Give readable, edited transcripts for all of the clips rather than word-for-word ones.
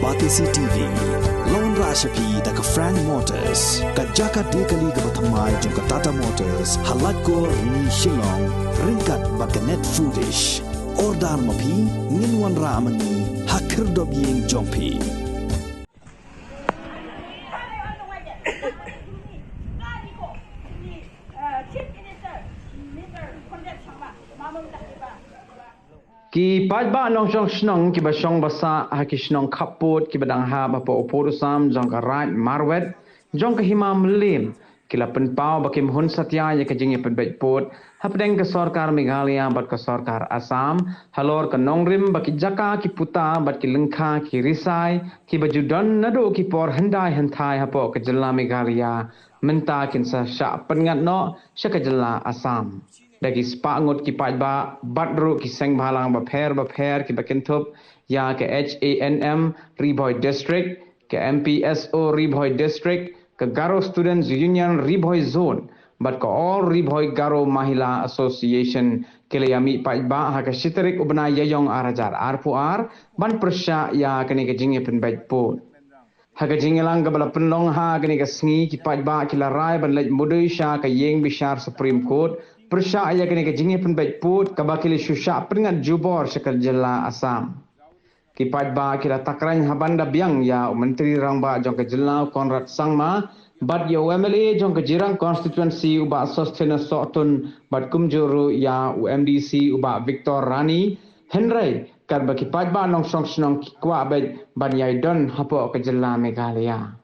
Batisi TV Lawan Rashapi Daka Frank Motors Kajaka Dekali Gabatamai Jungka Tata Motors Halatko Ni Shillong Ringkat Bakanet Foodish Ordar Mapi Ninwan Ramani Hakir Dobiyeng Jompi Ki pajba nong song snong ki ba song basa ha ki snong kaput ki badang ha ba po opodusam jong ka right marwet jong ka himam lim ki la pen pau ba kim hun satya ya ka jingi pen bet pot ha pedeng ka sarkar Meghalaya bat ka sarkar Assam halor ka nongrim ba ki jaka ki puta bat ki lengkha ki risai ki ba judon nado ki por handai hanthai ha po ka jilla Meghalaya menta kin sa sha pengat no sha ka jilla Assam bagi sepangut ki pajba badru ki seng balang ba pher ki bakintup ya ke HANM Riboy District ke MPSO Riboy District ke Garo Students Union Riboy Zone but ke all Riboy Garo Mahila Association ke yami pajba ha ke siterik ubna yayong arajar arpuar ban persya ya kini ke jingi pen baitput ha ke jingilang ke bala penlong ha kini ke sngi ki pajba ki larai ban lej mudui sya ke yeng bishar Supreme Court Persya ayah kena kejingi pun baik put kabakili syusyak peringat jubor sekal jela Assam. Kipat ba kira takran habanda biang ya menteri rangba jong ke jela Konrad Sangma bad ya UMLA jong ke jirang constituency uba Sostena Sotun bad kumjuru ya UMDC uba Victor Rani Henry kar ba kipat ba nong song snong kwa bad yai don hapo ke jela Meghalaya.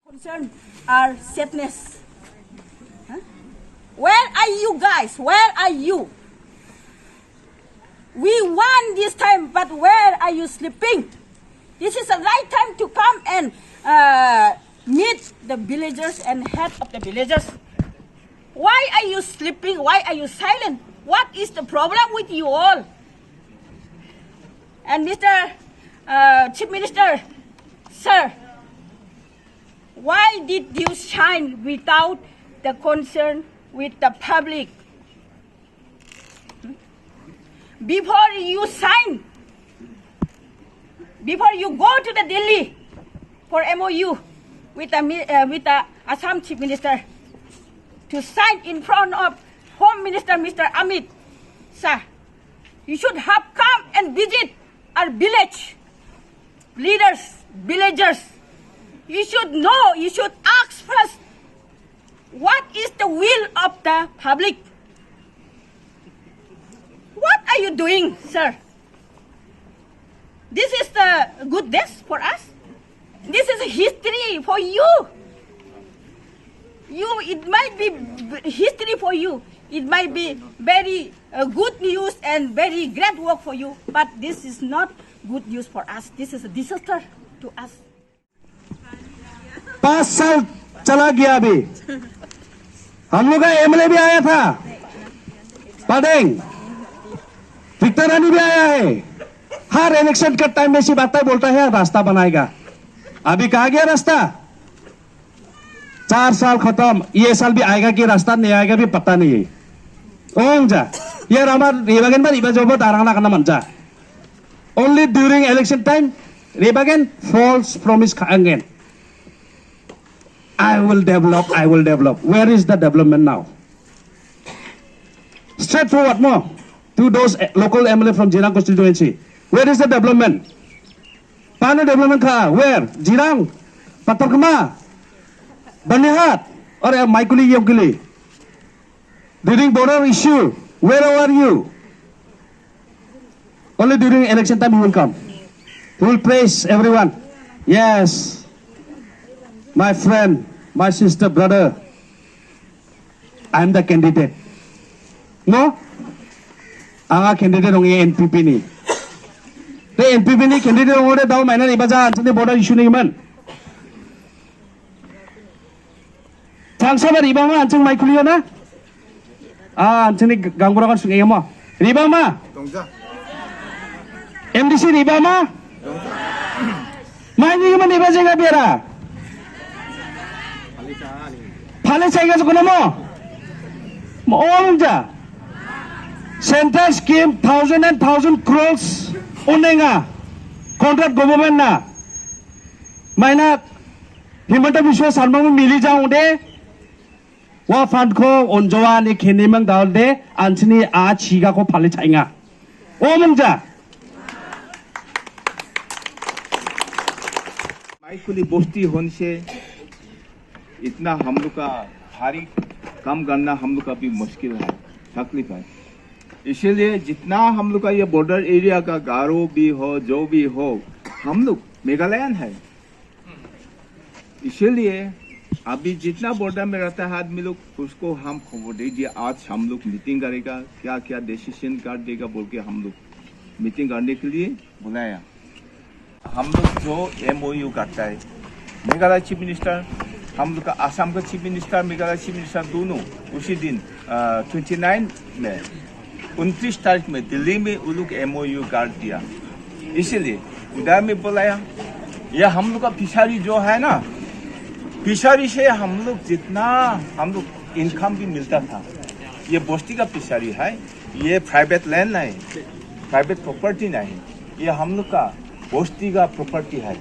Concern are sadness. Where are you guys? Where are you? We won this time, but where are you sleeping? This is the right time to come and meet the villagers and head of the villagers. Why are you sleeping? Why are you silent? What is the problem with you all? And Mr. Chief Minister, sir, why did you shine without the concern with the public? Before you sign, before you go to the Delhi for MOU with the Assam Chief Minister to sign in front of Home Minister Mr. Amit Shah, you should have come and visit our village leaders, villagers. You should know, you should ask first, what is the will of the public? What are you doing, sir? This is the good days for us. This is history for you. It might be history for you. It might be very good news and very great work for you. But this is not good news for us. This is a disaster to us. 5 साल चला गया अभी हम लोग का MLA भी आया था पदेंग विक्टर रानी भी आया है हर इलेक्शन का टाइम में ऐसी बातें बोलता है रास्ता बनाएगा अभी कहा गया रास्ता 4 साल खत्म ये साल भी आएगा कि रास्ता नहीं आएगा भी पता नहीं है ओंग जा ये हमार रेबागन पर इबा जोबो तारांगना करना मंजा only during election time रेबागन false promise खाएंगे I will develop. Where is the development now? Straightforward more to those local MLA from Jirang constituency. Where is the development? Paano development ka? Where? Jirang, Patarkama, Banihat, or Maikuli Yogili. During border issue, where are you? Only during election time you will come. You will praise everyone. Yes. My friend, my sister, brother, I am the candidate. No? Ang candidate ng NPP ni. The NPP ni candidate ng order daw may na iba dyan. Saan border issue ni man? Tangsa ba riba ma? Ansang may kuliyo na? Ansang ni ganggura kan sungay mo. Riba ma? MDC riba ma? May hindi man iba dyan nga pera? Paling saya kasih guna mo orang ja central scheme 1,000 crores unenga contract government ना मैंने हिमंत बिश्व शर्मा में मिली जाऊं दे वह fund को उनजवा ने खेने में डाल दे अंशनी आज छिगा को फाले छाएगा ओ मंगजा माइकुली बोस्ती होने से इतना हम लोग का भारी काम करना हम लोग का भी मुश्किल है, तकलीफ है। इसीलिए जितना हम लोग का ये बॉर्डर एरिया का गारो भी हो जो भी हो हम लोग मेघालयन है। इसीलिए अभी जितना बॉर्डर में रहता है आदमी लोग उसको हम खबर दीजिए। आज हम लोग मीटिंग करेगा, क्या क्या डिसीजन कर देगा बोल के हम लोग मीटिंग करने के लिए बुलाया। हम लोग जो MOU करता है मेघालय चीफ मिनिस्टर, हम लोग का आसाम का chief minister, Meghalaya chief minister दोनों उसी दिन 29 में 29 तारीख में दिल्ली में उन लोग MOU कर दिया। इसीलिए उधर में बुलाया। यह हम लोग का फिशरी जो है ना, फिशरी से हम लोग जितना हम लोग इनकम भी मिलता था, ये बोस्ती का फिशरी है, ये प्राइवेट लैंड नहीं, प्राइवेट प्रॉपर्टी नहीं, ये हम लोग का बोस्ती का प्रॉपर्टी है।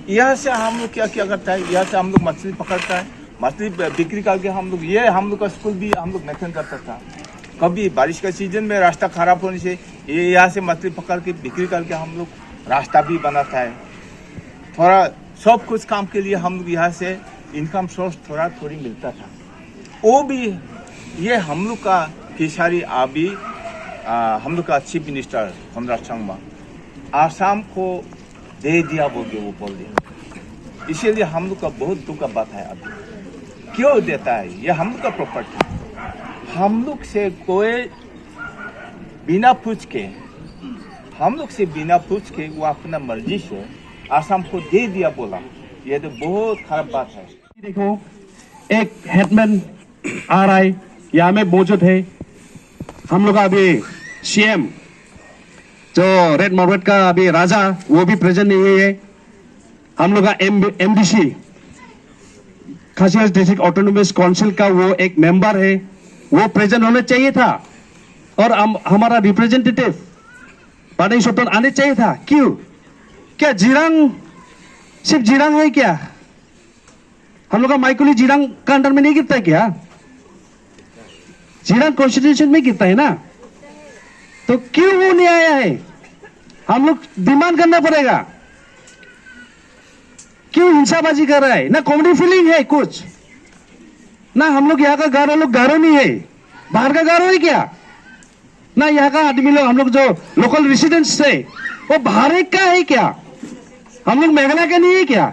यहाँ से हम लोग क्या क्या करता है, यहाँ से हम लोग मछली पकड़ता है, मछली बिक्री करके हम लोग ये हम लोग का स्कूल भी हम लोग मेंटेन करता था। कभी बारिश का सीजन में रास्ता खराब होने से ये यहाँ से मछली पकड़ के बिक्री करके हम लोग रास्ता भी बनाता है। थोड़ा सब कुछ काम के लिए हम लोग यहाँ से इनकम सोर्स थोड़ा थोड़ी मिलता था। वो भी ये हम लोग का फिशरी अभी हम लोग का chief minister Conrad Sangma Assam को दे दिया बोल के वो बोल दिया। इसीलिए हम लोग का बहुत दुख का बात है। अभी क्यों देता है, ये हम लोग का प्रॉपर्टी, हम लोग से कोई बिना पूछ के वो अपना मर्जी से आसाम को दे दिया बोला, ये तो बहुत खराब बात है। देखो एक हेडमैन आ रहा है, यहाँ में मौजूद है। हम लोग अभी CM जो रेड मार्केट का अभी राजा वो भी प्रेजेंट नहीं है। हम लोग का MDC खासी हिल्स डिस्ट्रिक्ट ऑटोनोमस काउंसिल का वो एक मेंबर है, वो प्रेजेंट होना चाहिए था। और हमारा रिप्रेजेंटेटिव पानी सोटन आने चाहिए था। क्यों? क्या जिरांग सिर्फ जिरांग है क्या? हम लोग का माइकुली जिरांग का अंडर में नहीं गिरता है क्या? जिरांग कॉन्स्टिट्यूशन में गिरता है ना, तो क्यों वो नहीं आया है? हम लोग डिमांड करना पड़ेगा। क्यों हिंसाबाजी कर रहा है? ना कॉमेडी फीलिंग है कुछ, ना हम लोग यहाँ का गारो लोग गारो नहीं है, बाहर का गारो है क्या? ना यहाँ का आदमी लोग हम लोग जो लोकल रेसिडेंट्स है वो बाहर का है क्या? हम लोग मेघालय का नहीं है क्या?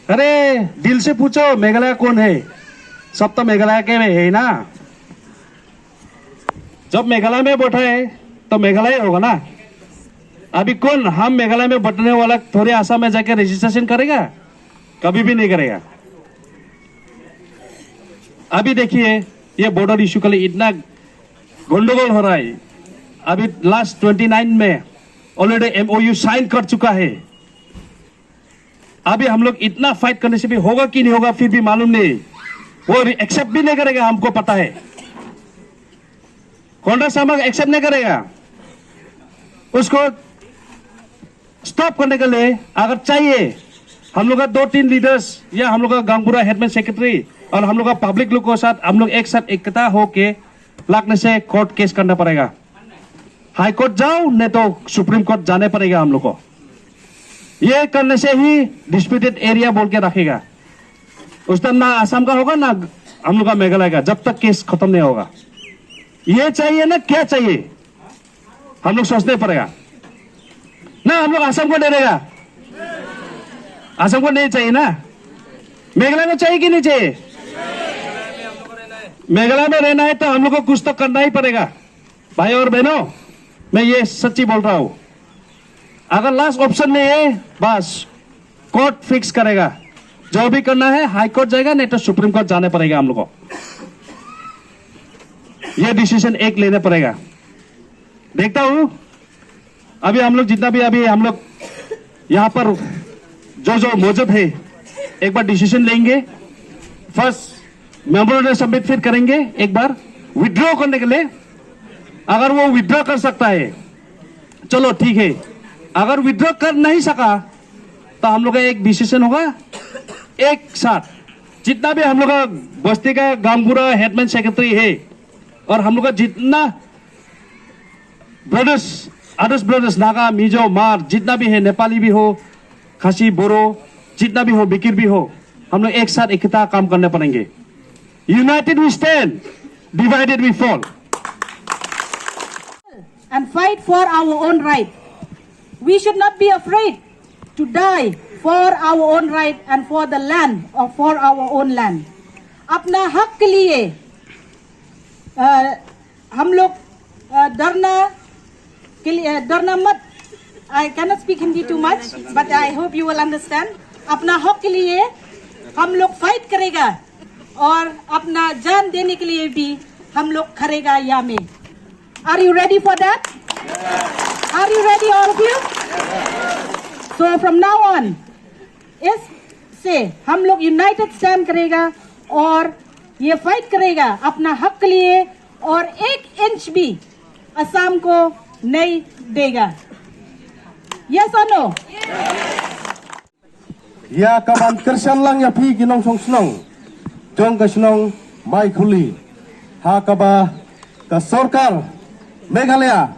अरे दिल से पूछो मेघालय कौन है? सब तो मेघालय के में है ना। जब मेघालय में बैठा है तो मेघालय होगा ना। अभी कौन हम मेघालय में बैठने वाला थोड़े आसाम में जाकर रजिस्ट्रेशन करेगा? कभी भी नहीं करेगा। अभी देखिए ये बॉर्डर इशू के लिए इतना गंडगोल हो रहा है। अभी लास्ट 29 में ऑलरेडी MOU साइन कर चुका है। अभी हम लोग इतना फाइट करने से भी होगा कि नहीं होगा फिर भी मालूम नहीं। वो एक्सेप्ट भी नहीं करेगा, हमको पता है। कॉन्ट्रैक्ट शर्मा एक्सेप्ट नहीं करेगा। उसको स्टॉप करने के लिए अगर चाहिए हम लोग का 2-3 लीडर्स या हम लोग का गांगपुरा हेडमैन सेक्रेटरी और हम लोग का पब्लिक लोग के साथ हम लोग एक साथ एकता होके लगने से कोर्ट केस करना पड़ेगा। हाई कोर्ट जाओ नहीं तो सुप्रीम कोर्ट जाने पड़ेगा हम लोग को। ये करने से ही डिस्प्यूटेड एरिया बोल के रखेगा। उस टाइम ना आसाम का होगा ना हम लोग का मेघालय का, जब तक केस खत्म नहीं होगा। ये चाहिए ना, क्या चाहिए हम लोग सोचने पड़ेगा ना। हम लोग आसाम को दे देगा, आसाम को नहीं चाहिए ना। मेघालय में चाहिए कि नहीं चाहिए? मेघालय में रहना है तो हम लोग को कुछ तो करना ही पड़ेगा। भाई और बहनों, मैं ये सच्ची बोल रहा हूं। अगर लास्ट ऑप्शन नहीं है बस कोर्ट फिक्स करेगा। जो भी करना है हाई कोर्ट जाएगा, नहीं तो सुप्रीम कोर्ट जाने पड़ेगा हम लोग को। ये डिसीजन एक लेना पड़ेगा। देखता हूं अभी हम लोग जितना भी अभी हम लोग यहां पर जो मौजूद है एक बार डिसीजन लेंगे। फर्स्ट मेमोरेंडम सबमिट फिर करेंगे एक बार विड्रॉ करने के लिए। अगर वो विड्रॉ कर सकता है चलो ठीक है, अगर विड्रॉ कर नहीं सका तो हम लोग का एक डिसीजन होगा, एक साथ जितना भी हम लोग का बस्ती का गामपुरा हेडमैन सेक्रेटरी है और हम लोग का जितना brothers, others brothers, Naga, Mizo, मार, जितना भी है, नेपाली भी हो, खासी, बोरो, जितना भी हो, बिकिर भी हो, हम लोग एक साथ एकता काम करने पड़ेंगे। United we stand, divided we fall. And fight for our own right. We should not be afraid to die for our own right and for the land or for our own land. अपना हक के लिए हम लोग डरना मत। I cannot speak Hindi too much, but I hope you will understand. अपना हक के लिए हम लोग फाइट करेगा और अपना जान देने के लिए भी हम लोग खड़ेगा यहाँ में। Are you ready for that? Yes. Are you ready, all of you? Yes. So from now on, इससे हम लोग यूनाइटेड स्टैंड करेगा और ये फाइट करेगा अपना हक के लिए और 1 इंच भी असम को नहीं देगा। Yes or no? Ya kaban kersan lang ya pi ginong song snong, jong ka snong mai khuli, ha kaba ka sorkar Meghalaya,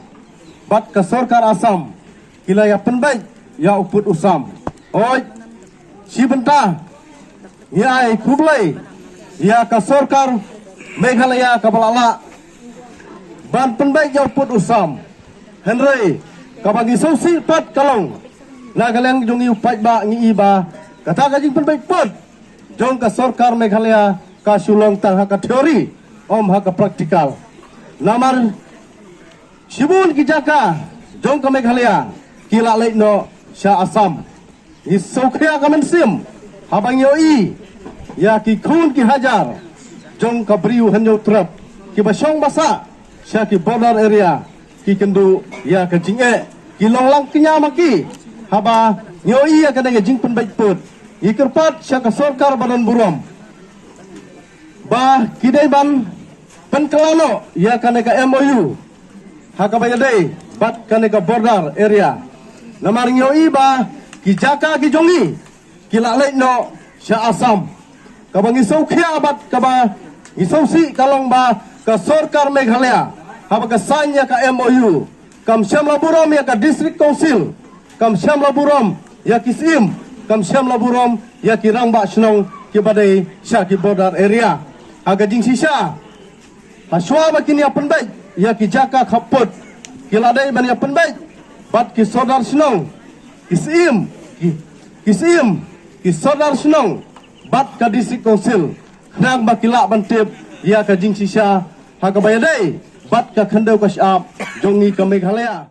bat ka sorkar Assam, kila ya penbaik ya uput usam. Oi, si benta, ya ai kublai, ya ka sorkar Meghalaya kabalala, ban penbaik ya uput usam. Henry, kabagi sosi pat kalong, Nagaland jong iupat ba ngi iba, kata ka jing penbaik pat, jong ka sorkar Meghalaya ka sulong tang ha ka teori, om ha ka praktikal. Namar Shibun ki jaka jong ka Meghalaya kila leit no sha Assam is sokya ka mensim habang yo I ya ki khun ki hajar jong ka briu hanyo trap ki basong basa sha ki border area ki kendu ya ka jinge ki longlang kinya maki haba yo I ya ka dang jing pen baik put ikerpat sha ka sorkar badan burom ba kidai ban penkelano ya ka MOU Hakabayade, bat kaneka border area. Namaring yo iba, ki jaka ki jongi, ki lalait no, sya Assam. Kabang isaw kya bat kaba, isaw si kalong ba, ka sorkar Meghalaya, haba ka sanya ka MOU, kam siyam laburom ya ka district council, kam siyam laburom ya ki SIM, kam siyam laburom ya ki rangba snong, ki badai sya ki border area. Haga jing sisya, haswa ba kini apan baik, ya ki jaka khaput kiladai ban ya penbaik bat ki sodar snong ki sodar snong bat ka district council nang bakila ban tip ya ka jing sisa ha ka bayadai bat ka khandau ka syap jongi ka Meghalaya.